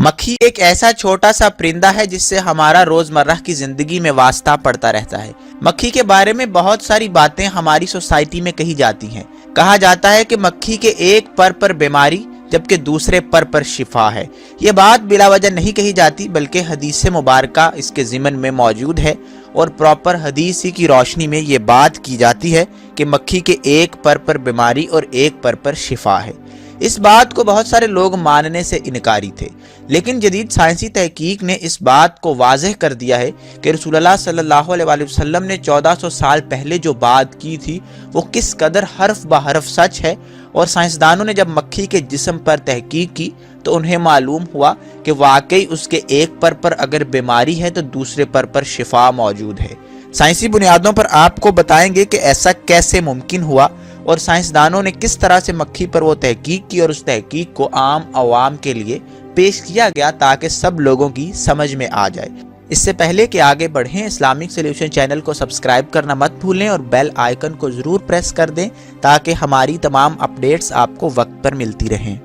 مکھی ایک ایسا چھوٹا سا پرندہ ہے جس سے ہمارا روزمرہ کی زندگی میں واسطہ پڑتا رہتا ہے۔ مکھی کے بارے میں بہت ساری باتیں ہماری سوسائٹی میں کہی جاتی ہیں۔ کہا جاتا ہے کہ مکھی کے ایک پر پر بیماری جبکہ دوسرے پر پر شفا ہے۔ یہ بات بلا وجہ نہیں کہی جاتی بلکہ حدیث مبارکہ اس کے ضمن میں موجود ہے، اور پراپر حدیث ہی کی روشنی میں یہ بات کی جاتی ہے کہ مکھی کے ایک پر پر بیماری اور ایک پر پر شفا ہے۔ اس بات کو بہت سارے لوگ ماننے سے انکاری تھے، لیکن جدید سائنسی تحقیق نے اس بات کو واضح کر دیا ہے کہ رسول اللہ صلی اللہ علیہ وسلم نے 1400 سال پہلے جو بات کی تھی وہ کس قدر حرف بہ حرف سچ ہے۔ اور سائنسدانوں نے جب مکھی کے جسم پر تحقیق کی تو انہیں معلوم ہوا کہ واقعی اس کے ایک پر پر اگر بیماری ہے تو دوسرے پر پر شفا موجود ہے۔ سائنسی بنیادوں پر آپ کو بتائیں گے کہ ایسا کیسے ممکن ہوا اور سائنسدانوں نے کس طرح سے مکھی پر وہ تحقیق کی اور اس تحقیق کو عام عوام کے لیے پیش کیا گیا تاکہ سب لوگوں کی سمجھ میں آ جائے۔ اس سے پہلے کہ آگے بڑھیں، اسلامک سلیوشن چینل کو سبسکرائب کرنا مت بھولیں اور بیل آئیکن کو ضرور پریس کر دیں تاکہ ہماری تمام اپڈیٹس آپ کو وقت پر ملتی رہیں۔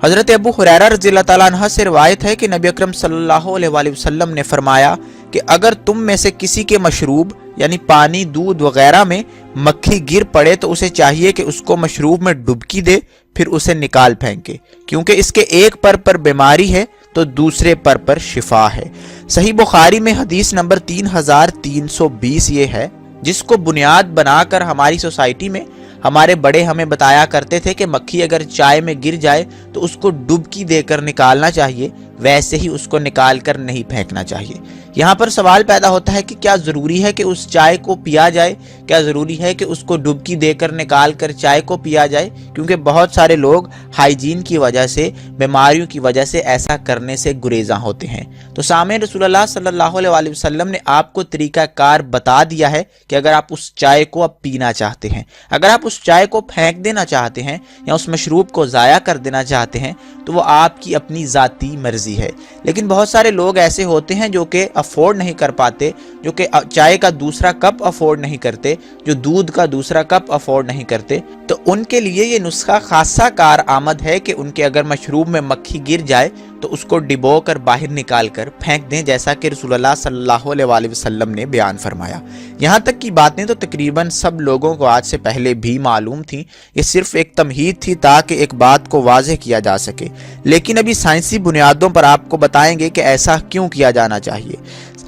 حضرت ابو ہریرہ رضی اللہ تعالیٰ عنہ سے روایت ہے کہ نبی اکرم صلی اللہ علیہ وسلم نے فرمایا کہ اگر تم میں سے کسی کے مشروب یعنی پانی، دودھ وغیرہ میں مکھی گر پڑے تو اسے چاہیے کہ اس کو مشروب میں ڈبکی دے پھر اسے نکال پھینکے، کیونکہ اس کے ایک پر پر بیماری ہے تو دوسرے پر پر شفا ہے۔ صحیح بخاری میں حدیث نمبر 3320 یہ ہے، جس کو بنیاد بنا کر ہماری سوسائٹی میں ہمارے بڑے ہمیں بتایا کرتے تھے کہ مکھی اگر چائے میں گر جائے تو اس کو ڈبکی دے کر نکالنا چاہیے، ویسے ہی اس کو نکال کر نہیں پھینکنا چاہیے۔ یہاں پر سوال پیدا ہوتا ہے کہ کیا ضروری ہے کہ اس چائے کو پیا جائے؟ کیا ضروری ہے کہ اس کو ڈبکی دے کر نکال کر چائے کو پیا جائے؟ کیونکہ بہت سارے لوگ ہائیجین کی وجہ سے، بیماریوں کی وجہ سے ایسا کرنے سے گریزاں ہوتے ہیں۔ تو سامعین، رسول اللہ صلی اللہ علیہ وسلم نے آپ کو طریقہ کار بتا دیا ہے کہ اگر آپ اس چائے کو اب پینا چاہتے ہیں، اگر آپ اس چائے کو پھینک دینا چاہتے ہیں یا اس مشروب کو ضائع کر دینا چاہتے ہیں تو وہ آپ کی اپنی ذاتی مرضی ہے۔ لیکن بہت سارے لوگ ایسے ہوتے ہیں جو کہ افورڈ نہیں کر پاتے، جو کہ چائے کا دوسرا کپ افورڈ نہیں کرتے، جو دودھ کا دوسرا کپ افورڈ نہیں کرتے، تو ان کے لیے یہ نسخہ خاصہ کار آمد ہے کہ ان کے اگر مشروب میں مکھی گر جائے تو اس کو ڈبو کر باہر نکال کر پھینک دیں، جیسا کہ رسول اللہ صلی اللہ علیہ وسلم نے بیان فرمایا۔ یہاں تک کی باتیں تو تقریباً سب لوگوں کو آج سے پہلے بھی معلوم تھیں، یہ صرف ایک تمہید تھی تاکہ ایک بات کو واضح کیا جا سکے، لیکن ابھی سائنسی بنیادوں پر آپ کو بتائیں گے کہ ایسا کیوں کیا جانا چاہیے۔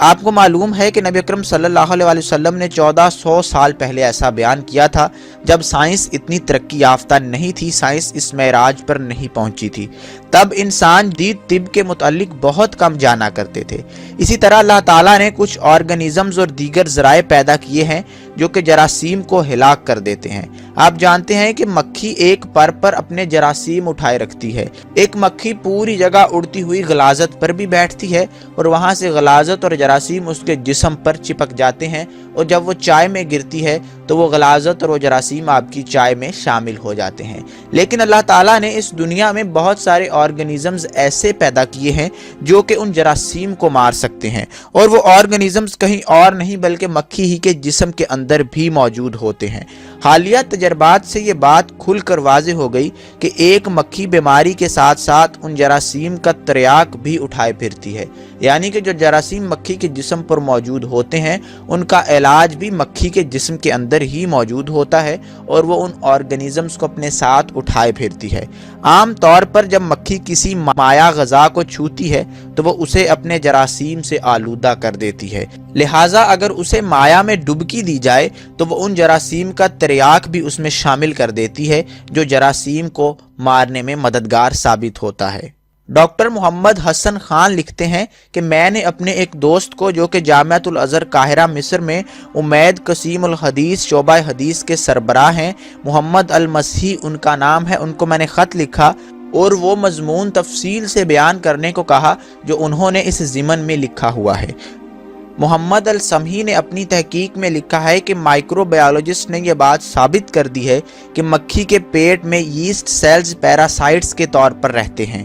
آپ کو معلوم ہے کہ نبی اکرم صلی اللہ علیہ وسلم نے 1400 سال پہلے ایسا بیان کیا تھا جب سائنس اتنی ترقی یافتہ نہیں تھی، سائنس اس معراج پر نہیں پہنچی تھی، تب انسان جدید طب کے متعلق بہت کم جانا کرتے تھے۔ اسی طرح اللہ تعالیٰ نے کچھ آرگنزمز اور دیگر ذرائع پیدا کیے ہیں جو کہ جراثیم کو ہلاک کر دیتے ہیں۔ آپ جانتے ہیں کہ مکھی ایک پر پر اپنے جراثیم اٹھائے رکھتی ہے۔ ایک مکھی پوری جگہ اڑتی ہوئی غلاظت پر بھی بیٹھتی ہے اور وہاں سے غلاظت اور جراثیم اس کے جسم پر چپک جاتے ہیں، اور جب وہ چائے میں گرتی ہے تو وہ غلاظت اور وہ جراثیم آپ کی چائے میں شامل ہو جاتے ہیں۔ لیکن اللہ تعالیٰ نے اس دنیا میں بہت سارے آرگنزمز ایسے پیدا کیے ہیں جو کہ ان جراثیم کو مار سکتے ہیں، اور وہ آرگنزمز کہیں اور نہیں بلکہ مکھی ہی کے جسم کے اندر بھی موجود ہوتے ہیں۔ حالیہ تجربات سے یہ بات کھل کر واضح ہو گئی کہ ایک مکھی بیماری کے ساتھ ساتھ ان جراثیم کا تریاک بھی اٹھائے پھرتی ہے، یعنی کہ جو جراثیم مکھی کے جسم پر موجود ہوتے ہیں ان کا علاج بھی مکھی کے جسم کے اندر ہی موجود ہوتا ہے، اور وہ ان آرگنزمز کو اپنے ساتھ اٹھائے پھرتی ہے۔ عام طور پر جب مکھی کسی مائع غذا کو چھوتی ہے تو وہ اسے اپنے جراثیم سے آلودہ کر دیتی ہے، لہٰذا اگر اسے مائع میں ڈبکی دی جائے تو وہ ان جراثیم کا تریاک بھی اس میں شامل کر دیتی ہے جو جراثیم کو مارنے میں مددگار ثابت ہوتا ہے۔ ڈاکٹر محمد حسن خان لکھتے ہیں کہ میں نے اپنے ایک دوست کو جو کہ جامعۃ الازہر قاہرہ مصر میں عمید قسیم الحدیث شعبہ حدیث کے سربراہ ہیں، محمد المسیح ان کا نام ہے، ان کو میں نے خط لکھا اور وہ مضمون تفصیل سے بیان کرنے کو کہا جو انہوں نے اس ضمن میں لکھا ہوا ہے۔ محمد السمحی نے اپنی تحقیق میں لکھا ہے کہ مائکرو بایولوجسٹ نے یہ بات ثابت کر دی ہے کہ مکھی کے پیٹ میں یسٹ سیلز پیراسائٹس کے طور پر رہتے ہیں،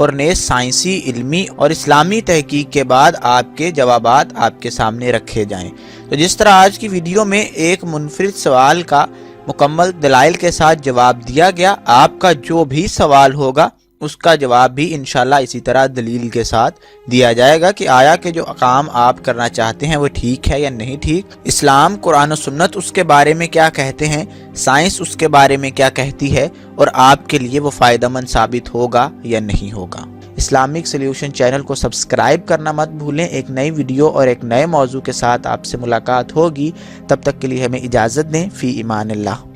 اور نیز سائنسی، علمی اور اسلامی تحقیق کے بعد آپ کے جوابات آپ کے سامنے رکھے جائیں۔ تو جس طرح آج کی ویڈیو میں ایک منفرد سوال کا مکمل دلائل کے ساتھ جواب دیا گیا، آپ کا جو بھی سوال ہوگا اس کا جواب بھی انشاءاللہ اسی طرح دلیل کے ساتھ دیا جائے گا کہ آیا کہ جو کام آپ کرنا چاہتے ہیں وہ ٹھیک ہے یا نہیں ٹھیک، اسلام، قرآن و سنت اس کے بارے میں کیا کہتے ہیں، سائنس اس کے بارے میں کیا کہتی ہے، اور آپ کے لیے وہ فائدہ مند ثابت ہوگا یا نہیں ہوگا۔ اسلامک سلیوشن چینل کو سبسکرائب کرنا مت بھولیں۔ ایک نئی ویڈیو اور ایک نئے موضوع کے ساتھ آپ سے ملاقات ہوگی، تب تک کے لیے ہمیں اجازت دیں۔ فی امان اللہ۔